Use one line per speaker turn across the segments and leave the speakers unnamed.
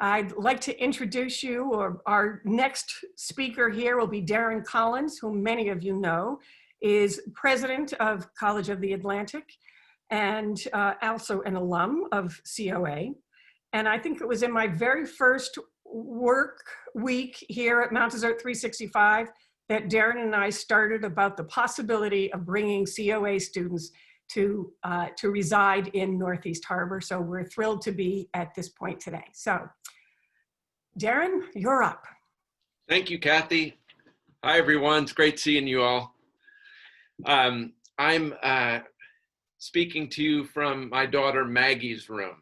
I'd like to introduce you, or our next speaker here will be Darron Collins, whom many of you know, is president of College of the Atlantic and also an alum of COA. And I think it was in my very first work week here at Mount Desert 365 that Darron and I started about the possibility of bringing COA students to reside in Northeast Harbor. So we're thrilled to be at this point today. So Darron, you're up.
Thank you, Kathy. Hi, everyone. It's great seeing you all. I'm speaking to you from my daughter Maggie's room.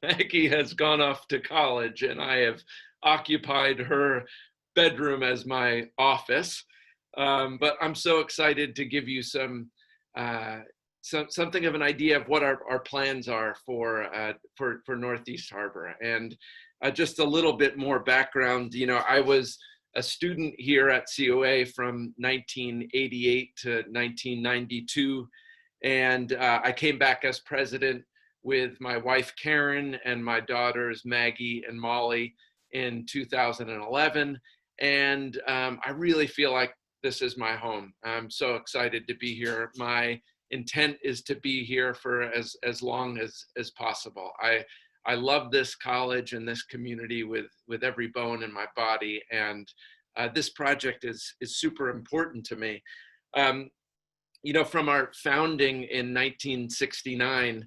Maggie has gone off to college and I have occupied her bedroom as my office. But I'm so excited to give you something of an idea of what our plans are for Northeast Harbor. And just a little bit more background, you know, I was a student here at COA from 1988 to 1992. And I came back as president with my wife, Karen, and my daughters, Maggie and Molly, in 2011. And I really feel like this is my home. I'm so excited to be here. My intent is to be here for as long as possible. I love this college and this community with every bone in my body. And this project is super important to me. You know, from our founding in 1969,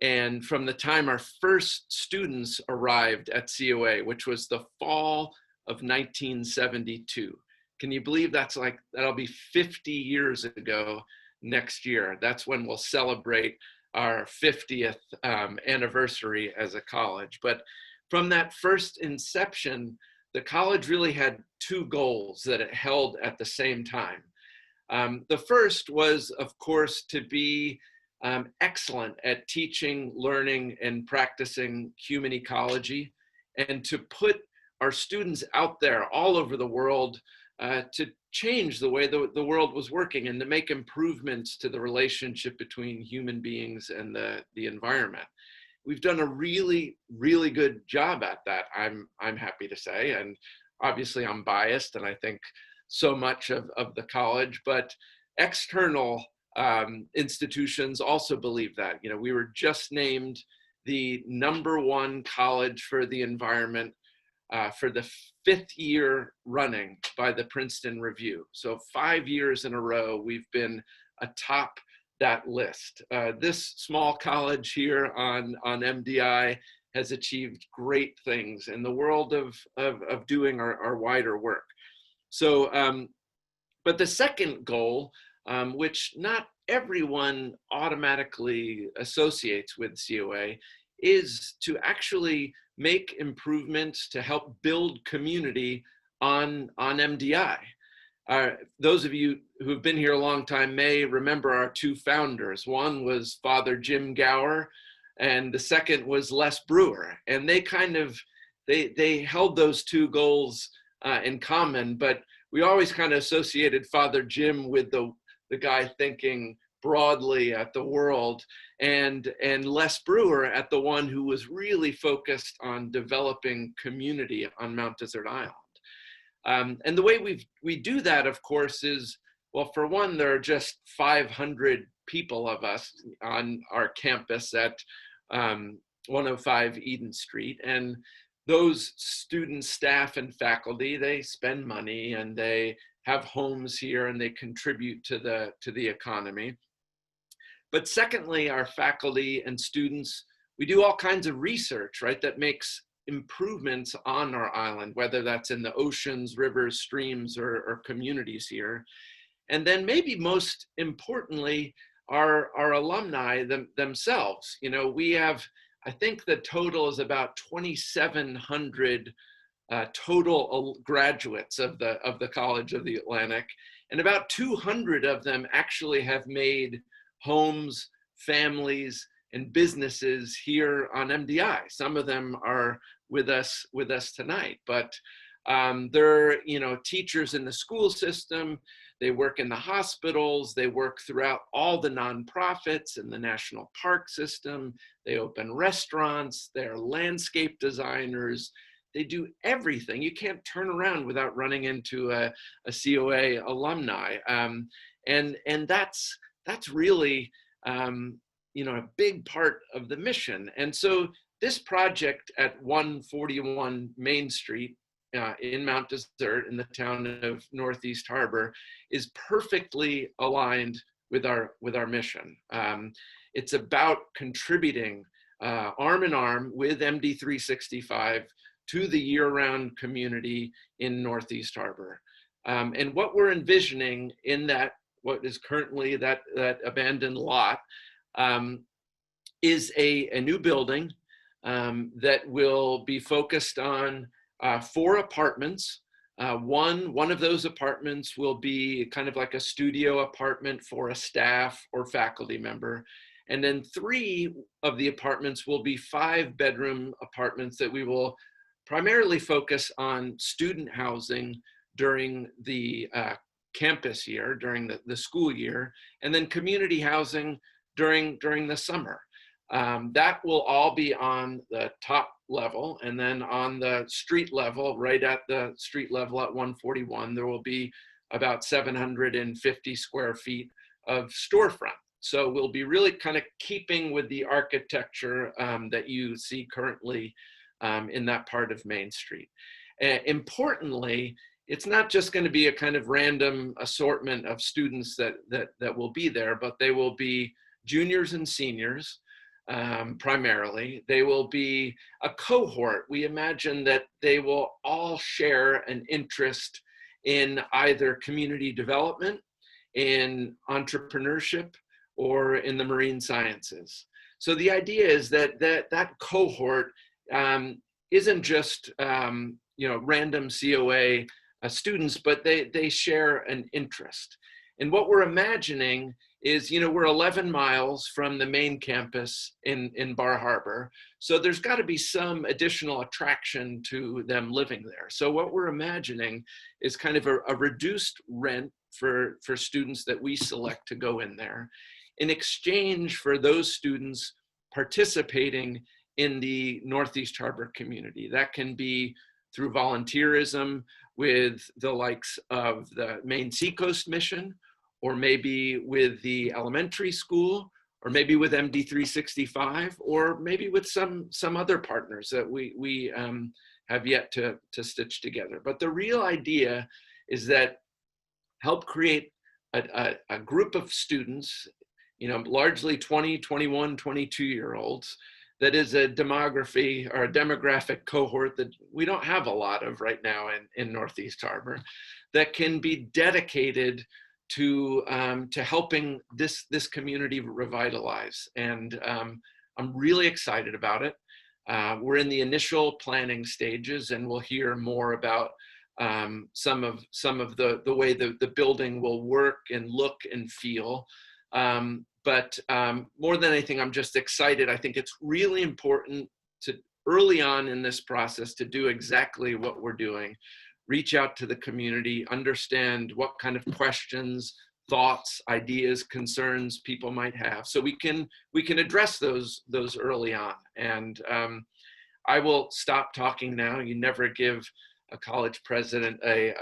and from the time our first students arrived at COA, which was the fall of 1972. Can you believe that'll be 50 years ago next year? That's when we'll celebrate our 50th anniversary as a college. But from that first inception, the college really had two goals that it held at the same time. The first was, of course, to be excellent at teaching, learning, and practicing human ecology, and to put our students out there all over the world to change the way the world was working and to make improvements to the relationship between human beings and the environment. We've done a really, really good job at that, I'm happy to say. And obviously I'm biased, and I think so much of the college, but external institutions also believe that. You know, we were just named the #1 college for the environment for the 5th year running by the Princeton Review. So 5 years in a row, we've been atop that list. This small college here on MDI has achieved great things in the world of doing our wider work. So, but the second goal, which not everyone automatically associates with COA, is to actually make improvements to help build community on MDI. Those of you who've been here a long time may remember our two founders. One was Father Jim Gower, and the second was Les Brewer. And they held those two goals in common, but we always kind of associated Father Jim with the guy thinking broadly at the world, and Les Brewer at the one who was really focused on developing community on Mount Desert Island. And the way we do that, of course, is, well, for one, there are just 500 people of us on our campus at 105 Eden Street. And those students, staff, and faculty, they spend money and they have homes here and they contribute to the economy. But secondly, our faculty and students, we do all kinds of research, right, that makes improvements on our island, whether that's in the oceans, rivers, streams, or communities here. And then maybe most importantly, our alumni themselves. You know, we have, I think the total is about 2,700 total graduates of the College of the Atlantic, and about 200 of them actually have made homes, families, and businesses here on MDI. Some of them are with us tonight, but They're, teachers in the school system. They work in the hospitals. They work throughout all the nonprofits and the national park system. They open restaurants. They're landscape designers. They do everything. You can't turn around without running into a COA alumni. And that's really, a big part of the mission. And so this project at 141 Main Street in Mount Desert in the town of Northeast Harbor is perfectly aligned with our mission. It's about contributing arm in arm with MD 365 to the year-round community in Northeast Harbor. And what we're envisioning in that, what is currently that abandoned lot, is a new building that will be focused on 4 apartments. One of those apartments will be kind of like a studio apartment for a staff or faculty member. And then 3 of the apartments will be 5-bedroom apartments that we will primarily focus on student housing during the campus year, during the school year, and then community housing during the summer. That will all be on the top level, and then on the street level, right at the street level at 141, there will be about 750 square feet of storefront. So we'll be really kind of keeping with the architecture that you see currently in that part of Main Street. Importantly, it's not just going to be a kind of random assortment of students that will be there, but they will be juniors and seniors. Primarily, they will be a cohort. We imagine that they will all share an interest in either community development, in entrepreneurship, or in the marine sciences. So the idea is that cohort isn't just random COA students, but they share an interest. And what we're imagining is, we're 11 miles from the main campus in Bar Harbor. So there's got to be some additional attraction to them living there. So what we're imagining is kind of a reduced rent for students that we select to go in there, in exchange for those students participating in the Northeast Harbor community. That can be through volunteerism with the likes of the Maine Seacoast Mission, or maybe with the elementary school, or maybe with MD 365, or maybe with some other partners that we have yet to stitch together. But the real idea is that help create a group of students, largely 20, 21, 22-year-olds, that is a demography or a demographic cohort that we don't have a lot of right now in Northeast Harbor, that can be dedicated to helping this community revitalize. And I'm really excited about it. We're in the initial planning stages, and we'll hear more about some of the way the building will work and look and feel. But more than anything, I'm just excited. I think it's really important to early on in this process to do exactly what we're doing. Reach out to the community, understand what kind of questions, thoughts, ideas, concerns people might have, so we can address those early on. And I will stop talking now. You never give a college president a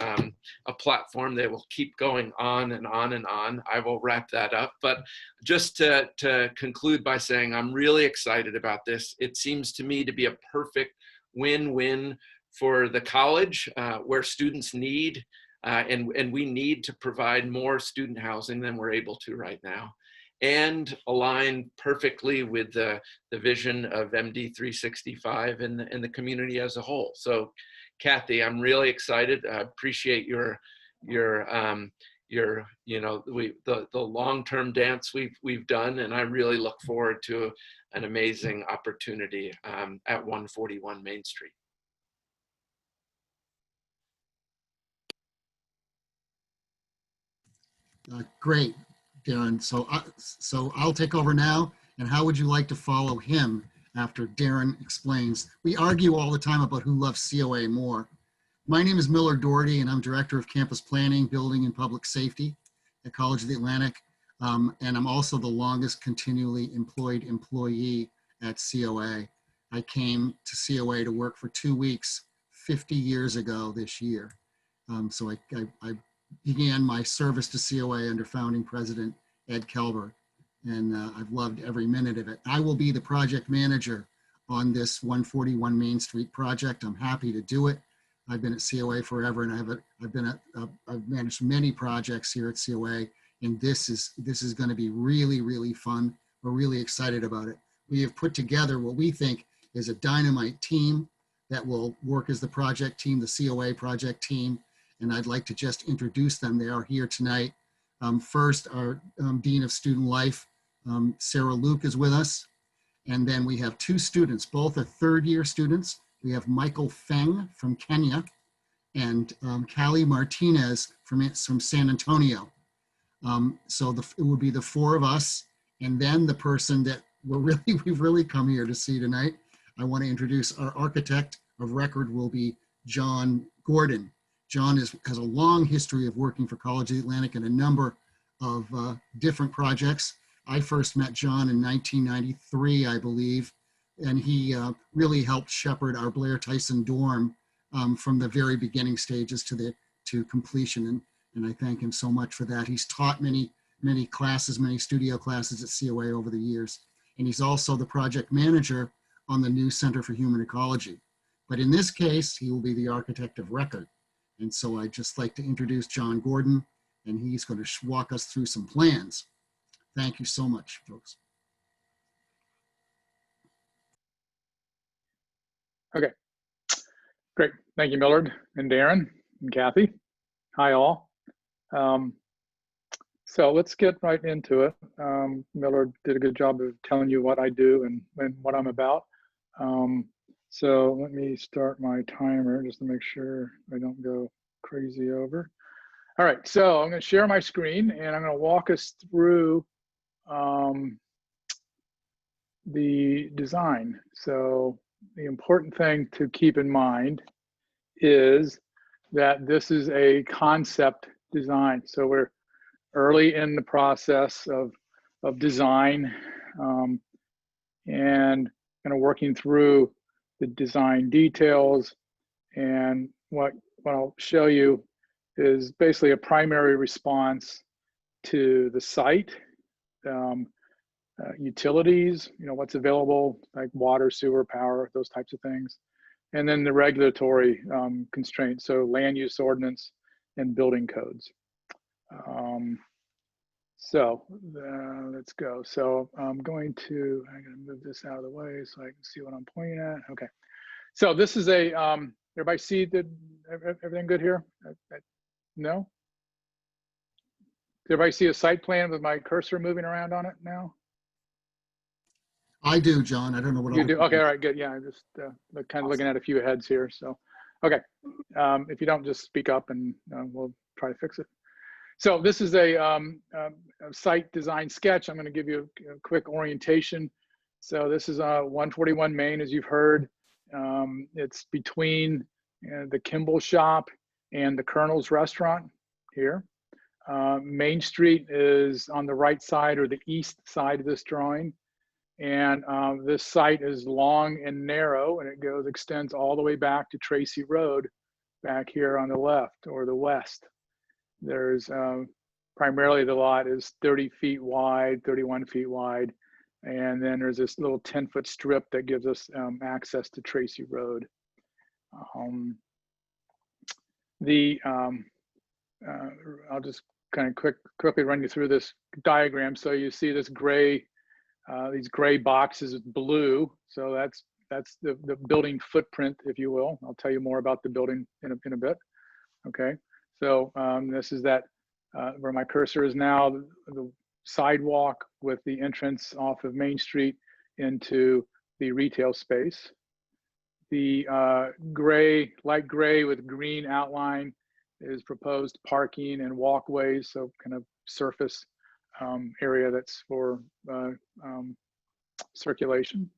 platform. They will keep going on and on and on. I will wrap that up. But just to conclude by saying I'm really excited about this. It seems to me to be a perfect win-win for the college, where students need, and we need to provide more student housing than we're able to right now, and align perfectly with the vision of MD 365 and the community as a whole. So Kathy, I'm really excited. I appreciate your the long-term dance we've done, and I really look forward to an amazing opportunity at 141 Main Street.
Great, Darron. So I'll take over now. And how would you like to follow him after Darron explains? We argue all the time about who loves COA more. My name is Millard Dority, and I'm Director of Campus Planning, Building, and Public Safety at College of the Atlantic. And I'm also the longest continually employed employee at COA. I came to COA to work for 2 weeks 50 years ago this year. So I began my service to COA under founding president Ed Kelber, and I've loved every minute of it. I will be the project manager on this 141 Main Street project. I'm happy to do it. I've been at COA forever, and I've managed many projects here at COA, and this is going to be really, really fun. We're really excited about it. We have put together what we think is a dynamite team that will work as the project team, the COA project team, and I'd like to just introduce them. They are here tonight. First, our Dean of Student Life, Sarah Luke, is with us, and then we have 2 students, both are third-year students. We have Michael Feng from Kenya and Callie Martinez from San Antonio. So it would be the 4 of us, and then the person that we've really come here to see tonight. I want to introduce our architect of record will be John Gordon. John has a long history of working for College of the Atlantic in a number of different projects. I first met John in 1993, I believe, and he really helped shepherd our Blair Tyson dorm from the very beginning stages to completion, and I thank him so much for that. He's taught many classes, many studio classes at COA over the years, and he's also the project manager on the new Center for Human Ecology. But in this case, he will be the architect of record. And so I'd just like to introduce John Gordon, and he's going to walk us through some plans. Thank you so much, folks.
Okay, great. Thank you, Millard and Darren and Kathy. Hi, all. So let's get right into it. Millard did a good job of telling you what I do and what I'm about. So let me start my timer just to make sure I don't go crazy over. All right, so I'm going to share my screen and I'm going to walk us through the design. So the important thing to keep in mind is that this is a concept design. So we're early in the process of design and kind of working through the design details. And what I'll show you is basically a primary response to the site, utilities, what's available, like water, sewer, power, those types of things. And then the regulatory constraints, so land use ordinance and building codes. Let's go. So I'm going to move this out of the way so I can see what I'm pointing at. Okay. So this is everybody see everything good here? No? Did everybody see a site plan with my cursor moving around on it now?
I do, John. I don't know what
you do. Okay, all right, good. Yeah, I'm just kind of looking at a few heads here. So, okay. If you don't, just speak up and we'll try to fix it. So this is a site design sketch. I'm going to give you a quick orientation. So this is 141 Main, as you've heard. It's between the Kimball shop and the Colonel's restaurant here. Main Street is on the right side or the east side of this drawing. And this site is long and narrow, and it extends all the way back to Tracy Road back here on the left or the west. There's primarily the lot is 30 feet wide, 31 feet wide. And then there's this little 10-foot strip that gives us access to Tracy Road. I'll just kind of quickly run you through this diagram. So you see this gray, these gray boxes with blue. So that's the building footprint, if you will. I'll tell you more about the building in a bit. Okay. So this is where my cursor is now, the sidewalk with the entrance off of Main Street into the retail space. The light gray with green outline is proposed parking and walkways, so kind of surface area that's for circulation.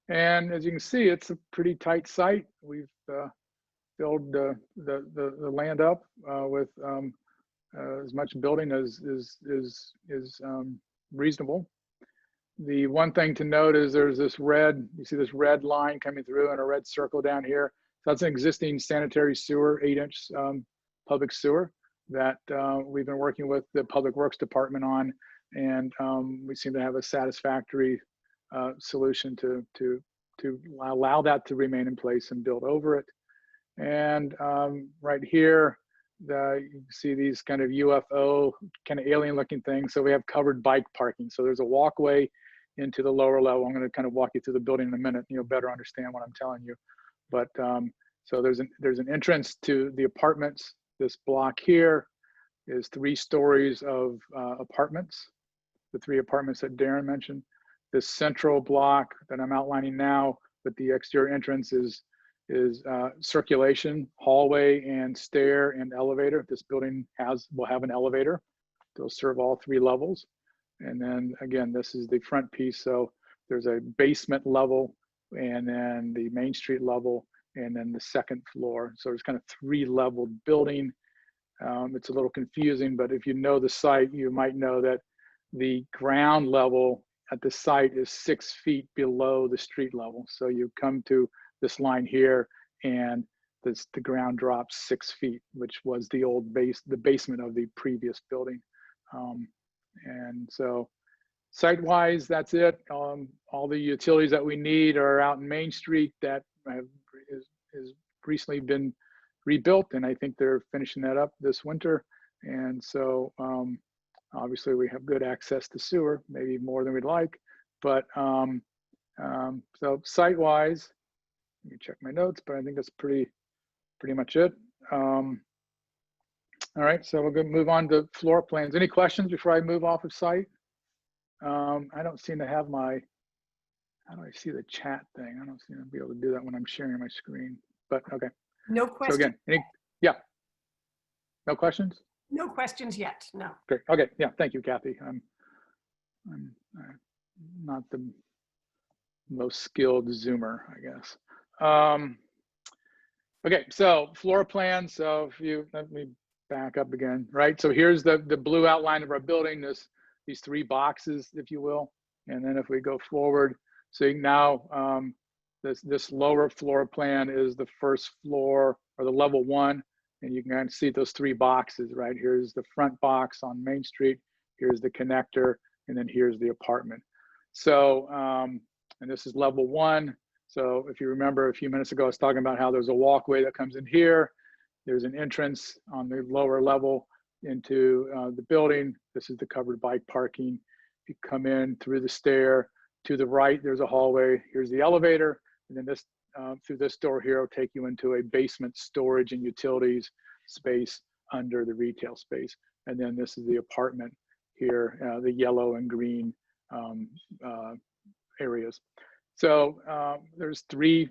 And as you can see, it's a pretty tight site. We've filled the land up with as much building as is reasonable. The one thing to note is there's this red, you see this red line coming through and a red circle down here. So that's an existing sanitary sewer, 8-inch public sewer that we've been working with the Public Works Department on, and we seem to have a satisfactory solution to allow that to remain in place and build over it. And right here, you can see these kind of UFO, kind of alien looking things. So we have covered bike parking. So there's a walkway into the lower level. I'm going to kind of walk you through the building in a minute. You'll better understand what I'm telling you. But so there's an entrance to the apartments. This block here is 3 stories of apartments, the 3 apartments that Darren mentioned. This central block that I'm outlining now with the exterior entrance is circulation, hallway, and stair and elevator. This building will have an elevator. They'll serve all 3 levels. And then again, this is the front piece. So there's a basement level, and then the Main Street level, and then the 2nd floor. So there's kind of 3-level building. It's a little confusing, but if you know the site, you might know that the ground level at the site is 6 feet below the street level. So you come to this line here, and the ground drops 6 feet, which was the old the basement of the previous building. And so site-wise, that's it. All the utilities that we need are out in Main Street that has recently been rebuilt, and I think they're finishing that up this winter. And so obviously we have good access to sewer, maybe more than we'd like, but so site-wise, let me check my notes, but I think that's pretty much it. All right, so we're going to move on to floor plans. Any questions before I move off of site? I don't seem to have my, how do I see the chat thing? I don't seem to be able to do that when I'm sharing my screen, but okay.
No questions.
So again, yeah, no questions?
No questions yet, no.
Great, okay, yeah, thank you, Kathy. I'm not the most skilled Zoomer, I guess. Okay, so floor plan. So if you, let me back up again, right? So here's the blue outline of our building, these 3 boxes, if you will. And then if we go forward, so now this lower floor plan is the 1st floor, or the level 1. And you can kind of see those 3 boxes, right? Here's the front box on Main Street, here's the connector, and then here's the apartment. So, and this is level 1. So if you remember a few minutes ago, I was talking about how there's a walkway that comes in here. There's an entrance on the lower level into the building. This is the covered bike parking. You come in through the stair. To the right, there's a hallway. Here's the elevator. And then this through this door here will take you into a basement storage and utilities space under the retail space. And then this is the apartment here, the yellow and green areas. So there's 3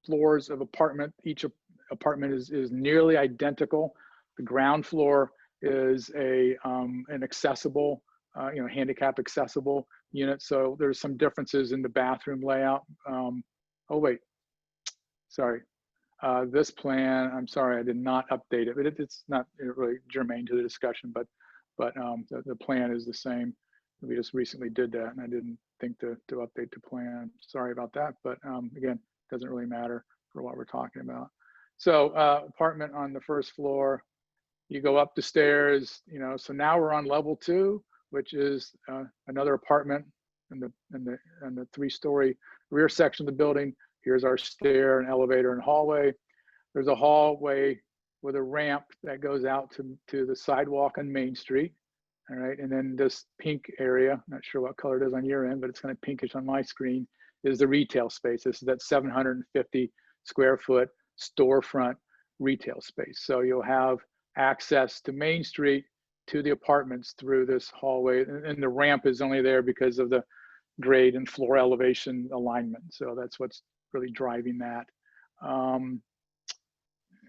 floors of apartment. Each apartment is nearly identical. The ground floor is an accessible, handicap accessible unit. So there's some differences in the bathroom layout. Oh wait, sorry. This plan, I'm sorry, I did not update it, but it's not really germane to the discussion, but the plan is the same. We just recently did that, and I didn't think to update the plan. Sorry about that, but again, doesn't really matter for what we're talking about. So apartment on the 1st floor, you go up the stairs, so now we're on level 2, which is another apartment in the 3-story rear section of the building. Here's our stair and elevator and hallway. There's a hallway with a ramp that goes out to the sidewalk on Main Street. All right, and then this pink area, not sure what color it is on your end, but it's kind of pinkish on my screen, is the retail space. This is that 750 square foot storefront retail space. So you'll have access to Main Street to the apartments through this hallway, and the ramp is only there because of the grade and floor elevation alignment. So that's what's really driving that.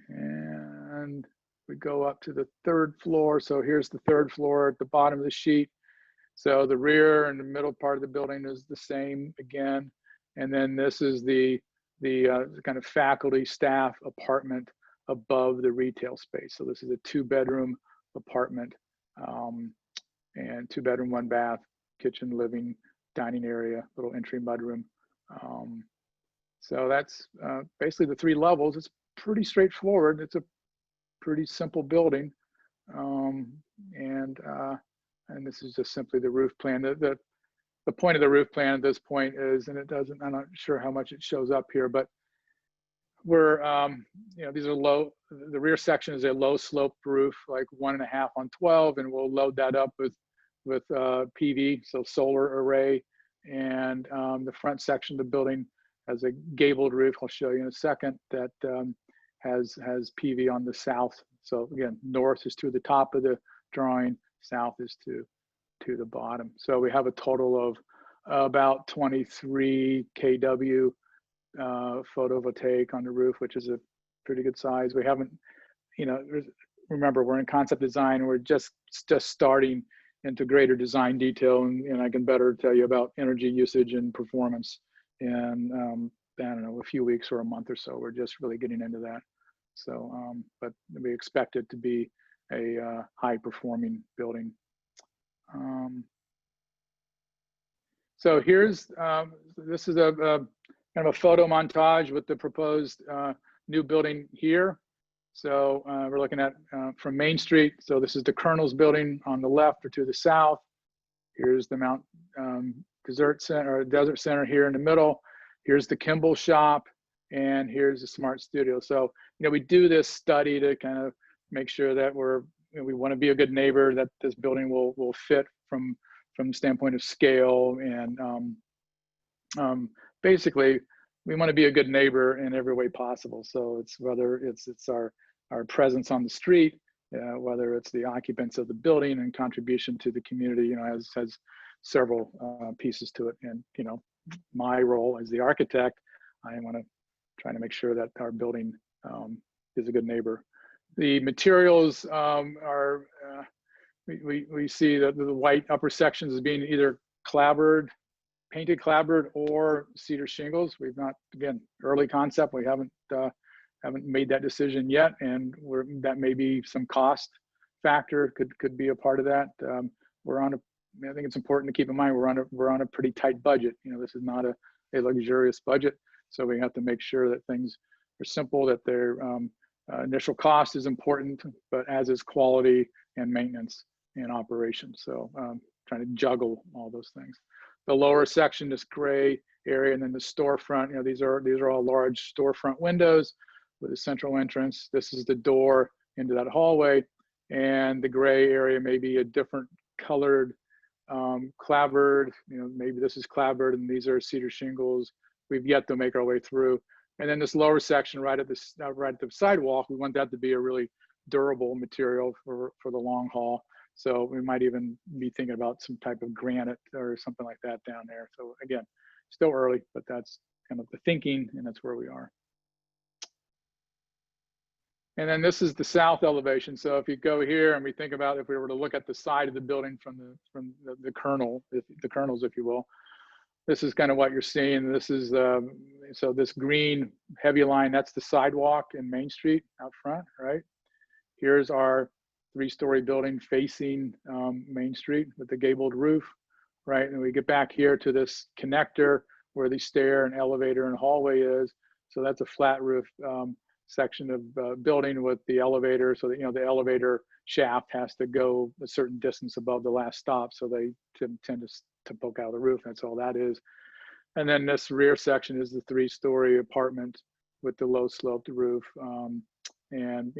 And we go up to the 3rd floor. So here's the 3rd floor at the bottom of the sheet. So the rear and the middle part of the building is the same again. And then this is the the kind of faculty staff apartment above the retail space. So this is a 2-bedroom apartment, and 2-bedroom, 1 bath, kitchen, living, dining area, little entry mudroom. So that's basically the 3 levels. It's pretty straightforward. It's a pretty simple building. And this is just simply the roof plan. The point of the roof plan at this point is, and I'm not sure how much it shows up here, but we're, these are low, the rear section is a low sloped roof, like 1.5 on 12, and we'll load that up with PV, so solar array. And the front section of the building has a gabled roof, I'll show you in a second, that has PV on the south. So again, north is to the top of the drawing, south is to the bottom. So we have a total of about 23 kW photovoltaic on the roof, which is a pretty good size. We haven't, remember, we're in concept design, and we're just starting into greater design detail, and I can better tell you about energy usage and performance in I don't know, a few weeks or a month or so. We're just really getting into that. So, but we expect it to be a high performing building. So here's, this is a kind of a photo montage with the proposed new building here. So we're looking at from Main Street. So this is the Colonel's building on the left or to the south. Here's the Mount Desert Center here in the middle. Here's the Kimball shop, and here's the Smart Studio. So, we do this study to kind of make sure that we want to be a good neighbor, that this building will fit from the standpoint of scale, and basically we want to be a good neighbor in every way possible. So it's whether it's our presence on the street, whether it's the occupants of the building and contribution to the community, has several pieces to it. And my role as the architect, I want to try to make sure that our building is a good neighbor. The materials are, we see that the white upper sections as being either painted clapboard or cedar shingles. We've not, again, early concept, we haven't made that decision yet, and that may be some cost factor, could be a part of that. I think it's important to keep in mind we're on a pretty tight budget. This is not a luxurious budget, so we have to make sure that things are simple, that their initial cost is important, but as is quality and maintenance and operation. So trying to juggle all those things. The lower section, this gray area, and then the storefront. These are all large storefront windows with a central entrance. This is the door into that hallway, and the gray area may be a different colored clapboard. Maybe this is clapboard and these are cedar shingles. We've yet to make our way through. And then this lower section right at the sidewalk, we want that to be a really durable material for the long haul. So we might even be thinking about some type of granite or something like that down there. So again, still early, but that's kind of the thinking, and that's where we are. And then this is the south elevation. So if you go here and we think about, if we were to look at the side of the building from the kernels, if you will, this is kind of what you're seeing. This is, so this green heavy line, that's the sidewalk in Main Street out front, right? Here's our 3-story building facing Main Street with the gabled roof, right? And we get back here to this connector where the stair and elevator and hallway is. So that's a flat roof section of building with the elevator, so that the elevator shaft has to go a certain distance above the last stop, so they tend to poke out of the roof. That's all that is. And then this rear section is the 3-story apartment with the low sloped roof, and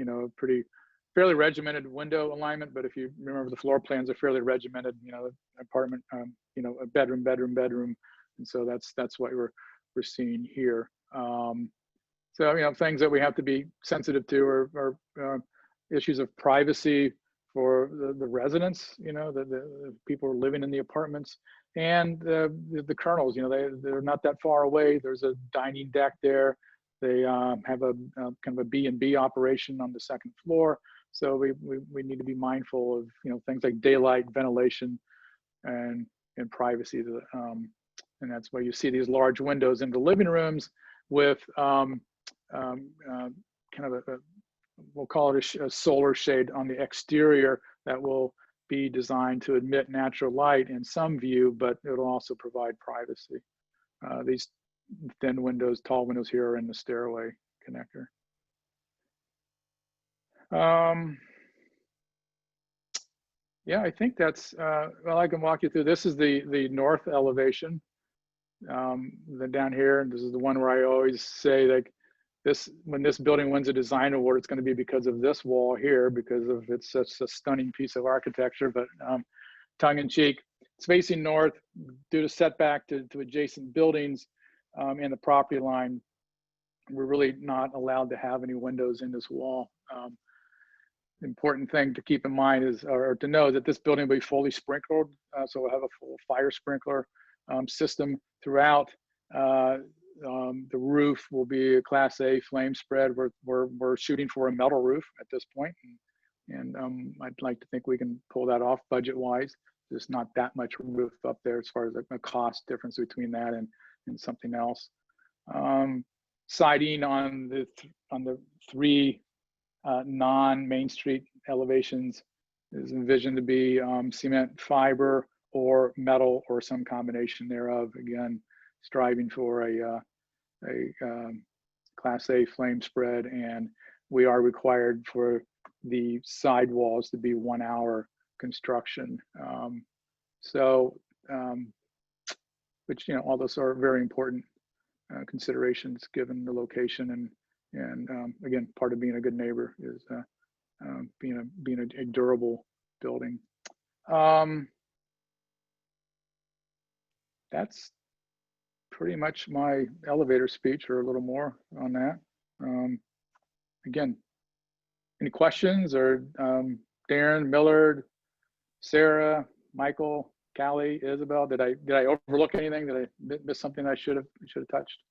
fairly regimented window alignment. But if you remember, the floor plans are fairly regimented. Apartment, a bedroom, and so that's what we're seeing here. So, things that we have to be sensitive to are issues of privacy for the residents, the people who are living in the apartments, and the kernels. They're not that far away. There's a dining deck there. They have a kind of a B&B operation on the 2nd floor. So we need to be mindful of things like daylight, ventilation, and privacy. And that's why you see these large windows into living rooms, with kind of we'll call it a solar shade on the exterior that will be designed to admit natural light in some view, but it'll also provide privacy. These thin windows, tall windows here are in the stairway connector. Yeah, I think that's, well, I can walk you through. This is the north elevation. Then down here, and this is the one where I always say, like, this, when this building wins a design award, it's going to be because of this wall here, because of it's such a stunning piece of architecture. But tongue in cheek, it's facing north due to setback to adjacent buildings and the property line. We're really not allowed to have any windows in this wall. Important thing to keep in mind is, or to know, that this building will be fully sprinkled. So we'll have a full fire sprinkler system throughout. The roof will be a Class A flame spread. We're shooting for a metal roof at this point, and I'd like to think we can pull that off budget-wise. There's not that much roof up there as far as the cost difference between that and something else. Siding on the three non-Main Street elevations is envisioned to be cement fiber or metal or some combination thereof. Again, striving for a Class A flame spread, and we are required for the sidewalls to be 1 hour construction. Which, you know, all those are very important considerations given the location, and again, part of being a good neighbor is being a durable building. That's pretty much my elevator speech, or a little more on that. Again, any questions? Or Darren, Millard, Sarah, Michael, Callie, Isabel, did I overlook anything? Did I miss something I should have touched?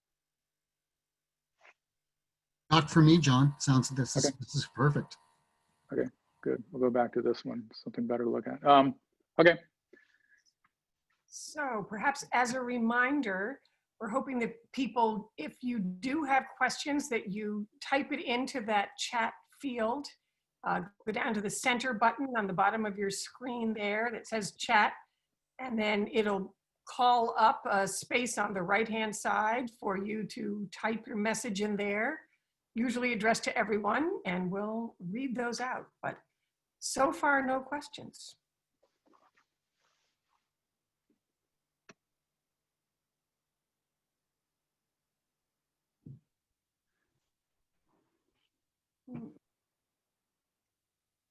Not for me, John. Sounds this
Okay.
this is perfect.
Okay, good. We'll go back to this one. Something better to look at. Okay.
So perhaps as a reminder, we're hoping that people, if you do have questions, that you type it into that chat field. Go down to the center button on the bottom of your screen there that says chat, and then it'll call up a space on the right-hand side for you to type your message in there, usually addressed to everyone, and we'll read those out. But so far, no questions.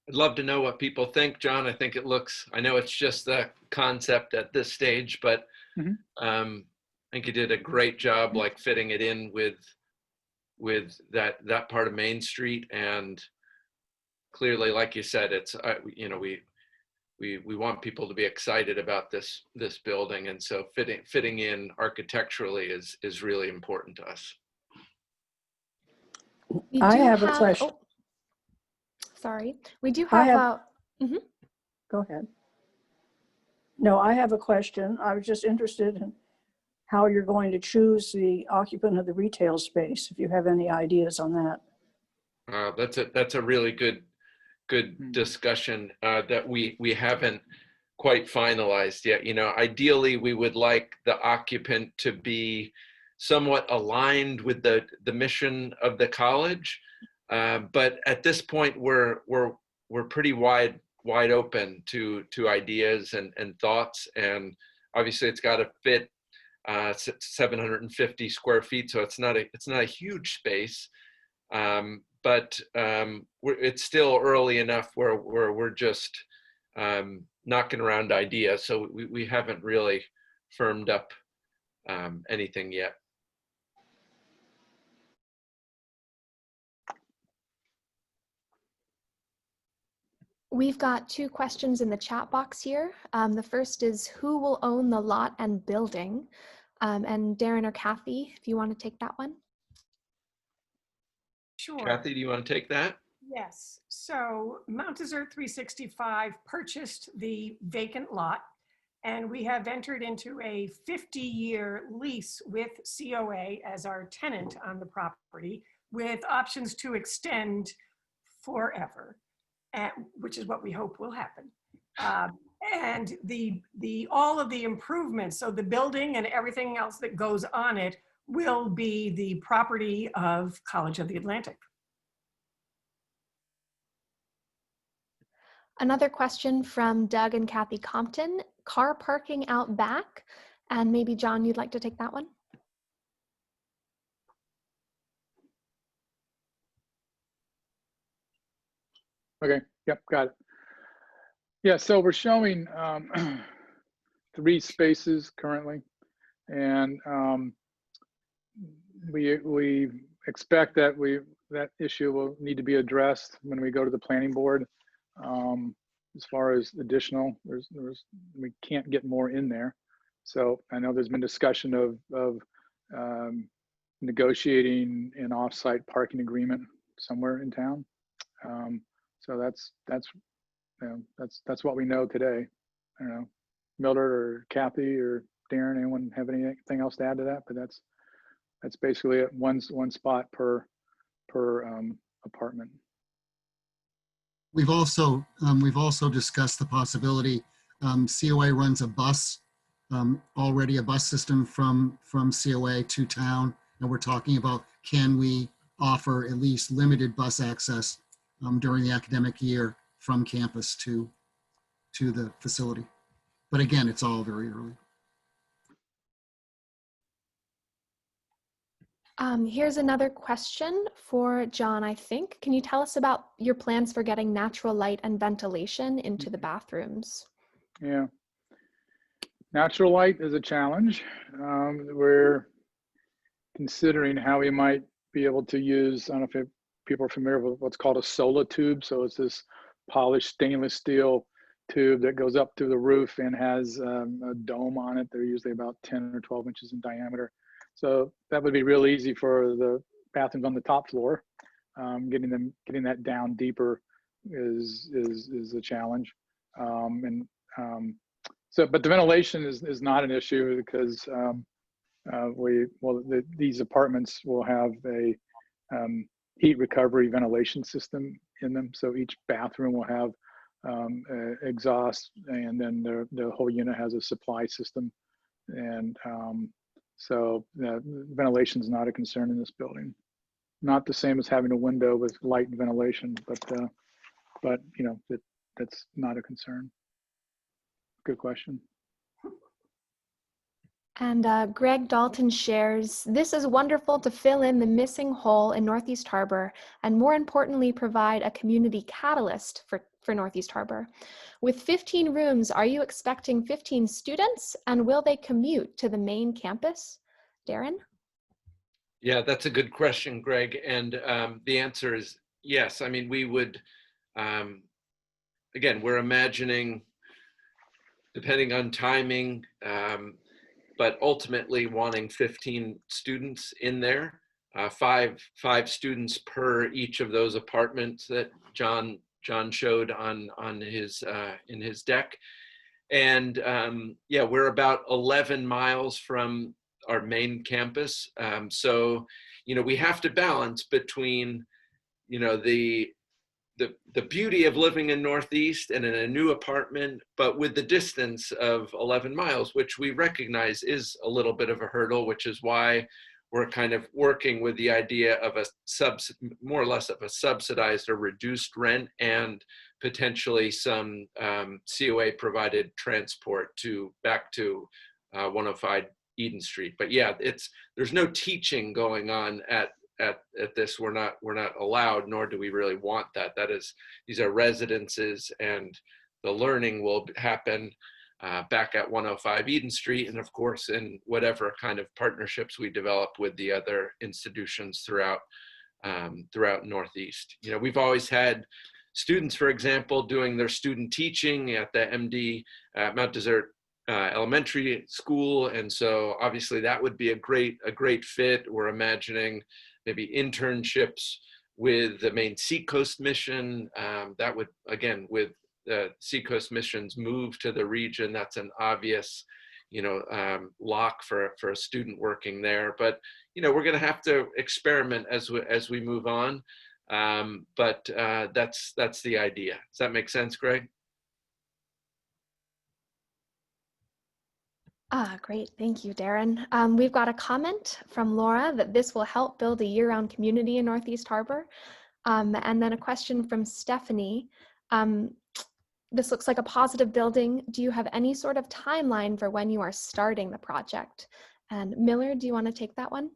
I'd love to know what people think, John. I think it looks, I know it's just the concept at this stage, but I think you did a great job, like fitting it in with that part of Main Street. And clearly, like you said, it's, you know, we want people to be excited about this building. And so fitting in architecturally is really important to us.
I have a question.
Oh, sorry. We do have,
Go ahead. No, I have a question. I was just interested in how you're going to choose the occupant of the retail space, if you have any ideas on that.
That's a really good discussion that we haven't quite finalized yet. You know, ideally we would like the occupant to be somewhat aligned with the mission of the college, but at this point we're pretty wide open to ideas and thoughts, and obviously it's got to fit 750 square feet, so it's not a huge space, but it's still early enough where we're just knocking around ideas, so we haven't really firmed up anything yet.
we've got 2 questions in the chat box here. The first is, who will own the lot and building? And Darren or Kathy, if you want to take that one.
Sure.
Kathy, do you want to take that?
Yes. So Mount Desert 365 purchased the vacant lot, And we have entered into a 50-year lease with COA as our tenant on the property, with options to extend forever, which is what we hope will happen. And all of the improvements, so the building and everything else that goes on it, will be the property of College of the Atlantic.
Another question from Doug and Kathy Compton, car parking out back. And maybe John, you'd like to take that one?
Okay, yep, got it. Yeah, so we're showing 3 spaces currently, and we expect that that issue will need to be addressed when we go to the planning board. As far as additional, we can't get more in there. So I know there's been discussion of negotiating an off-site parking agreement somewhere in town. So that's what we know today. I don't know, Millard or Kathy or Darren, anyone have anything else to add to that? But that's basically it. One spot per apartment.
We've also discussed the possibility. COA runs a bus, already a bus system from COA to town, and we're talking about, can we offer at least limited bus access during the academic year from campus to the facility. But again, it's all very early.
Here's another question for John, I think. Can you tell us about your plans for getting natural light and ventilation into the bathrooms?
Yeah, natural light is a challenge. We're considering how we might be able to use, I don't know if people are familiar with what's called a solar tube. So it's this polished stainless steel tube that goes up through the roof and has a dome on it. They're usually about 10 or 12 inches in diameter. So that would be real easy for the bathrooms on the top floor. Getting that down deeper is a challenge. But the ventilation is not an issue because these apartments will have a heat recovery ventilation system in them. So each bathroom will have exhaust, and then the whole unit has a supply system. And so ventilation is not a concern in this building. Not the same as having a window with light and ventilation, but you know, that's not a concern. Good question.
And Greg Dalton shares, this is wonderful to fill in the missing hole in Northeast Harbor, and more importantly, provide a community catalyst for Northeast Harbor. With 15 rooms, are you expecting 15 students, and will they commute to the main campus? Darren?
Yeah, that's a good question, Greg. And the answer is yes. I mean, we would, again, we're imagining, depending on timing, but ultimately wanting 15 students in there, five students per each of those apartments that John showed on his in his deck. And yeah, we're about 11 miles from our main campus. So, you know, we have to balance between, you know, the beauty of living in Northeast and in a new apartment, but with the distance of 11 miles, which we recognize is a little bit of a hurdle, which is why we're kind of working with the idea of more or less of a subsidized or reduced rent, and potentially some COA provided transport back to 105 Eden Street. But yeah, there's no teaching going on at this. We're not allowed, nor do we really want that. These are residences, and the learning will happen back at 105 Eden Street, and of course in whatever kind of partnerships we develop with the other institutions throughout Northeast. You know, we've always had students, for example, doing their student teaching at the MD Mount Desert Elementary School, and so obviously that would be a great fit. We're imagining maybe internships with the Maine Seacoast mission. That would, again, with Seacoast Missions move to the region, that's an obvious, lock for a student working there. But, we're going to have to experiment as we move on. But that's the idea. Does that make sense, Greg?
Great. Thank you, Darren. We've got a comment from Laura that this will help build a year-round community in Northeast Harbor. And then a question from Stephanie. This looks like a positive building. Do you have any sort of timeline for when you are starting the project? And Millard, do you want to take that one?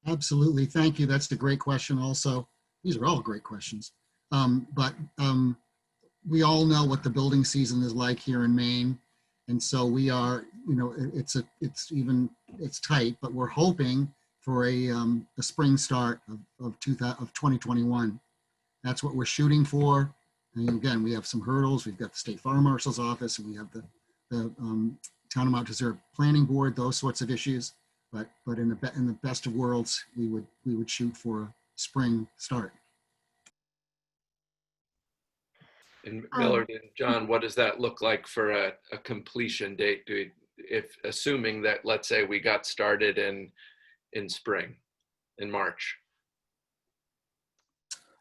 Absolutely. Thank you. That's a great question also. These are all great questions. But we all know what the building season is like here in Maine. And so we are, it's tight, but we're hoping for a spring start of 2021. That's what we're shooting for. And again, we have some hurdles. We've got the State Fire Marshal's office, and we have the Town of Mount Desert Planning Board, those sorts of issues. But in the best of worlds, we would shoot for a spring start.
And Millard and John, what does that look like for a completion date? If assuming that, let's say, we got started in spring, in March.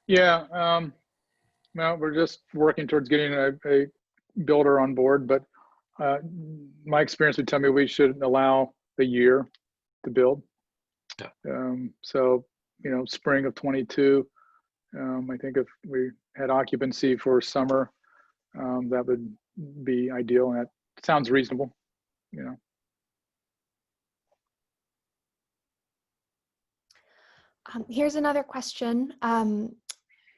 Yeah, well, we're just working towards getting a builder on board, but my experience would tell me we should allow a year to build.
Yeah.
So, spring of 22. I think if we had occupancy for summer, that would be ideal, and that sounds reasonable.
Here's another question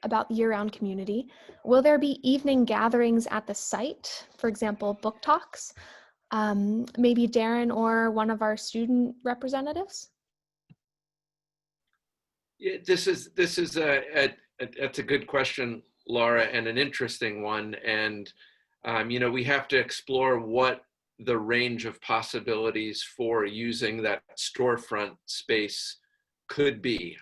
about the year-round community. Will there be evening gatherings at the site? For example, book talks? Maybe Darren or one of our student representatives?
Yeah, this is that's a good question, Laura, and an interesting one. And we have to explore what the range of possibilities for using that storefront space could be.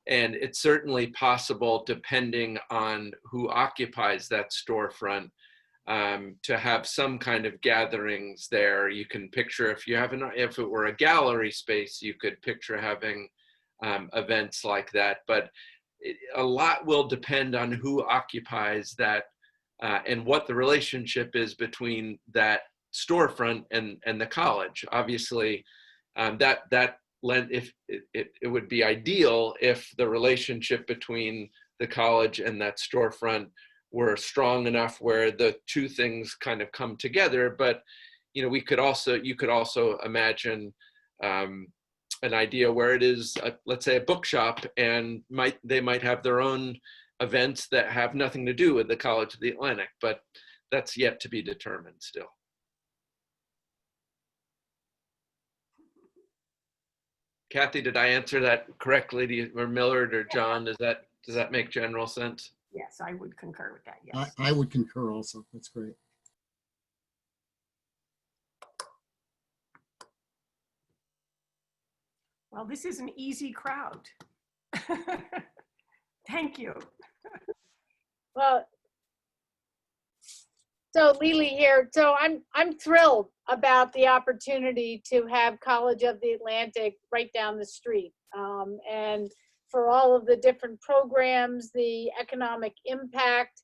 And it's certainly possible, depending on who occupies that storefront, to have some kind of gatherings there. You can picture, if it were a gallery space, you could picture having events like that. But a lot will depend on who occupies that and what the relationship is between that storefront and the college. Obviously, if it would be ideal if the relationship between the college and that storefront were strong enough where the two things kind of come together. But you could also imagine an idea where it is, let's say, a bookshop, and they might have their own events that have nothing to do with the College of the Atlantic, but that's yet to be determined still. Kathy, did I answer that correctly, or Millard or John? Does that make general sense?
Yes, I would concur with that, yes.
I would concur also. That's great.
Well, this is an easy crowd. Thank you.
Well, so Lily here. So I'm thrilled about the opportunity to have College of the Atlantic right down the street, and for all of the different programs, the economic impact,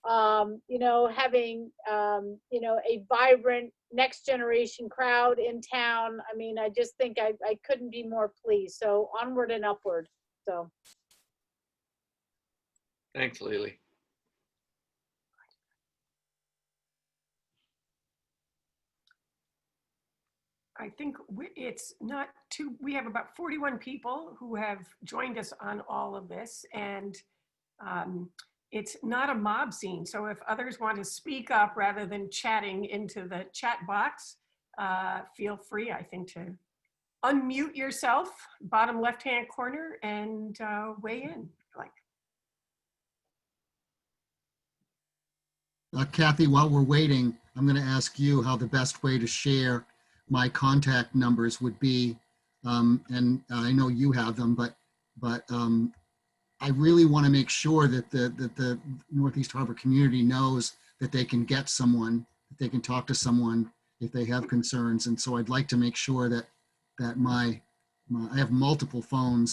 having a vibrant next generation crowd in town. I mean, I just think I couldn't be more pleased. So onward and upward. So.
Thanks, Lily.
I think it's not too, we have about 41 people who have joined us on all of this, and it's not a mob scene. So if others want to speak up rather than chatting into the chat box, feel free, I think, to unmute yourself, bottom left-hand corner, and weigh in.
Kathy, while we're waiting, I'm going to ask you how the best way to share my contact numbers would be. And I know you have them, but I really want to make sure that the Northeast Harbor community knows that they can get someone, that they can talk to someone if they have concerns. And so I'd like to make sure that I have multiple phone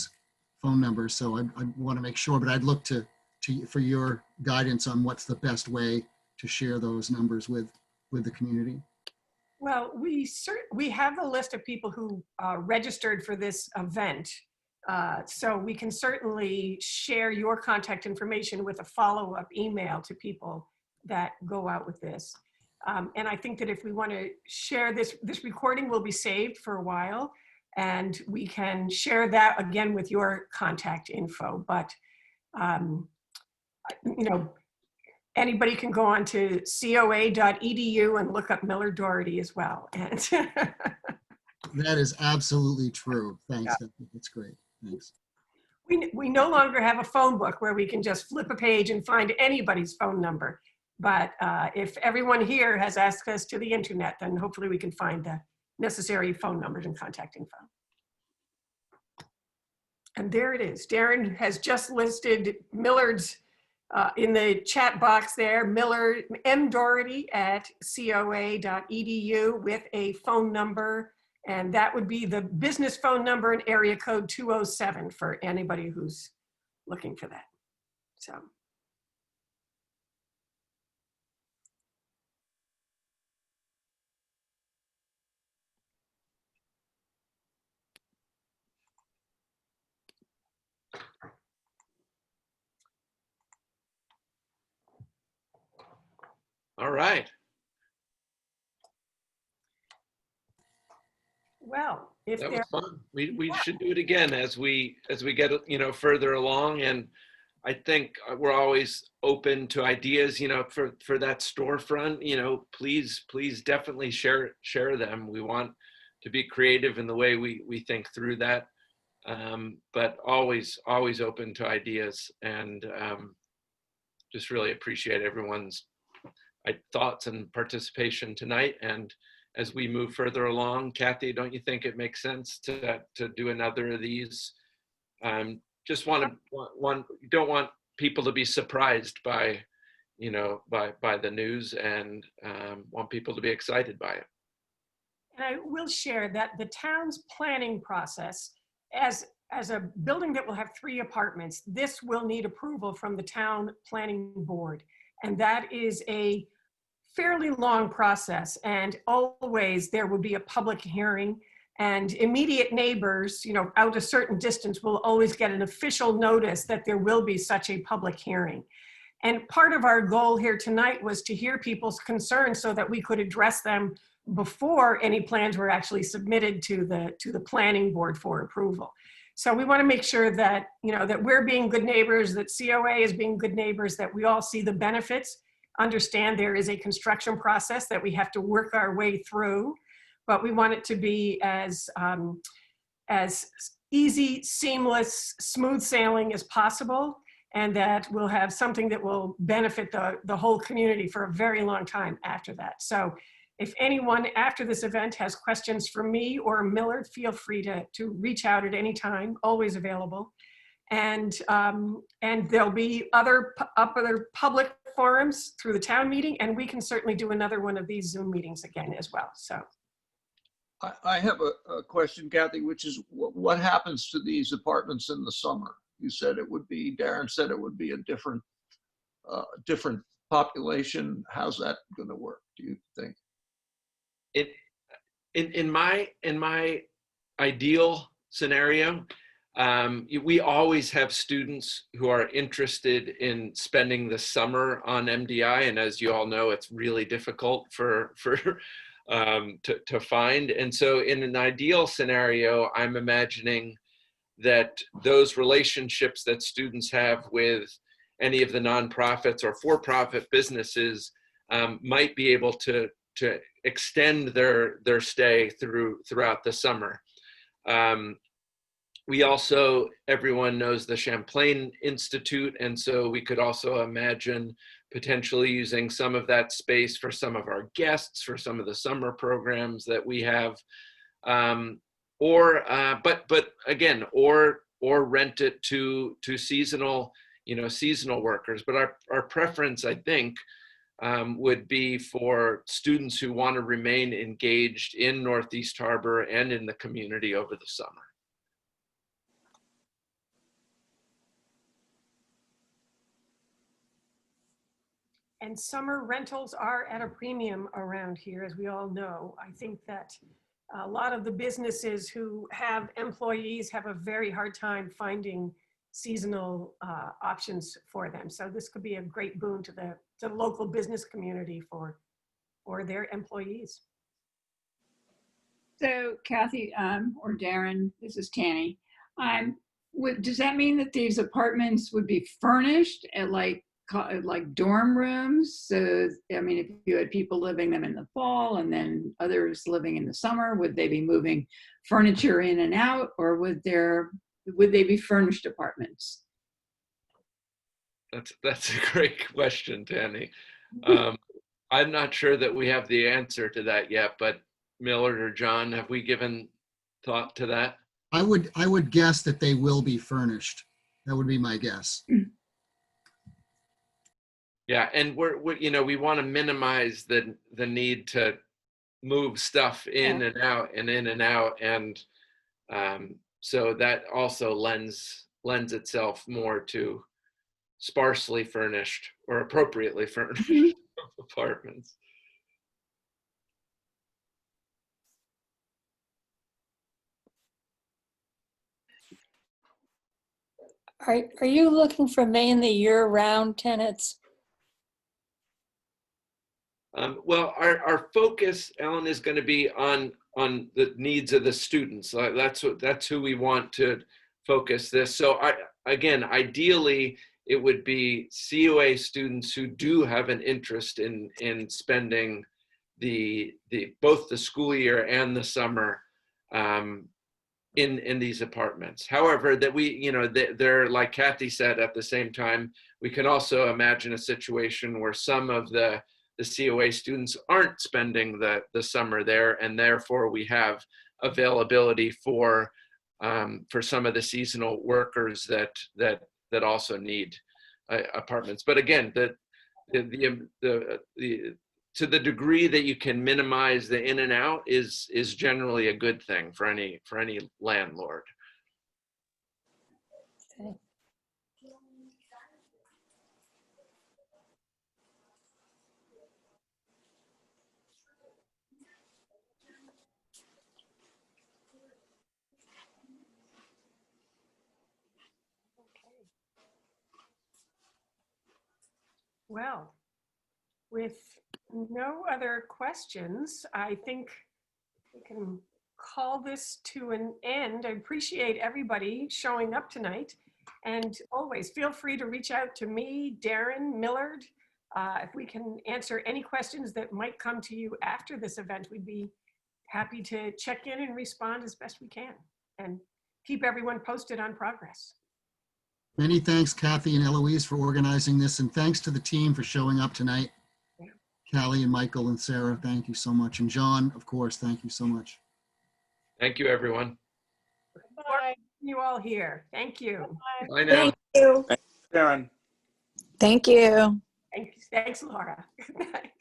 numbers, so I want to make sure, but I'd look to for your guidance on what's the best way to share those numbers with the community.
Well, we have a list of people who registered for this event. So we can certainly share your contact information with a follow-up email to people that go out with this. And I think that if we want to share this recording will be saved for a while, and we can share that again with your contact info. But, you know, anybody can go on to coa.edu and look up Millard Dority as well. And
That is absolutely true. Thanks. That's great. Thanks.
we no longer have a phone book where we can just flip a page and find anybody's phone number. But if everyone here has access to the internet, then hopefully we can find the necessary phone numbers and contact info. And there it is. Darren has just listed Millard's in the chat box there, Millard M. Dority at coa.edu with a phone number. And that would be the business phone number and area code 207 for anybody who's looking for that. So.
All right.
Well, if
That
there,
was fun. We should do it again as we get, you know, further along. And I think we're always open to ideas, you know, for that storefront, you know, please definitely share them. We want to be creative in the way we think through that. But always open to ideas, and just really appreciate everyone's thoughts and participation tonight. And as we move further along, Kathy, don't you think it makes sense to do another of these? Just don't want people to be surprised by, you know, by the news, and want people to be excited by it.
and I will share that the town's planning process, as a building that will have 3 apartments, this will need approval from the town planning board. And that is a fairly long process, and always there would be a public hearing, and immediate neighbors, you know, out a certain distance will always get an official notice that there will be such a public hearing. And part of our goal here tonight was to hear people's concerns so that we could address them before any plans were actually submitted to the planning board for approval. So we want to make sure that, you know, that we're being good neighbors, that COA is being good neighbors, that we all see the benefits, understand there is a construction process that we have to work our way through, but we want it to be as easy, seamless, smooth sailing as possible, and that we'll have something that will benefit the whole community for a very long time after that. So if anyone after this event has questions for me or Millard, feel free to reach out at any time, always available. And there'll be other public forums through the town meeting, and we can certainly do another one of these Zoom meetings again as well. So
I have a question, Kathy, which is what happens to these apartments in the summer? You said it would be, Darren said it would be a different population. How's that going to work, do you think?
In my ideal scenario, we always have students who are interested in spending the summer on MDI, and as you all know, it's really difficult to find. And so in an ideal scenario, I'm imagining that those relationships that students have with any of the nonprofits or for-profit businesses might be able to extend their stay throughout the summer. We also, everyone knows the Champlain Institute, and so we could also imagine potentially using some of that space for some of our guests, for some of the summer programs that we have, or rent it to seasonal workers. But our preference, I think, would be for students who want to remain engaged in Northeast Harbor and in the community over the summer.
And summer rentals are at a premium around here, as we all know. I think that a lot of the businesses who have employees have a very hard time finding seasonal options for them. So this could be a great boon to the local business community for their employees.
So Kathy or Darren, this is Tanny. Does that mean that these apartments would be furnished at like dorm rooms? So, I mean, if you had people living them in the fall and then others living in the summer, would they be moving furniture in and out, or would they be furnished apartments?
That's a great question, Tanny. I'm not sure that we have the answer to that yet, but Millard or John, have we given thought to that?
I would guess that they will be furnished. That would be my guess.
Yeah, and we want to minimize the need to move stuff in and out and in and out, and so that also lends itself more to sparsely furnished or appropriately furnished apartments.
Are you looking for mainly year-round tenants?
Well, our focus, Ellen, is going to be on the needs of the students. That's who we want to focus this. So again, ideally, it would be COA students who do have an interest in spending both the school year and the summer in these apartments. However, that they're, like Kathy said, at the same time, we can also imagine a situation where some of the COA students aren't spending the summer there, and therefore we have availability for some of the seasonal workers that also need apartments. But again, to the degree that you can minimize the in and out is generally a good thing for any landlord.
Okay.
Well, with no other questions, I think we can call this to an end. I appreciate everybody showing up tonight. And always feel free to reach out to me, Darren, Millard. If we can answer any questions that might come to you after this event, we'd be happy to check in and respond as best we can and keep everyone posted on progress.
Many thanks, Kathy and Eloise, for organizing this, and thanks to the team for showing up tonight. Callie and Michael and Sarah, thank you so much. And John, of course, thank you so much.
Thank you, everyone.
Bye.
You all here. Thank you.
Bye now.
Thank you.
Darren.
Thank you.
Thanks, Laura. Good night.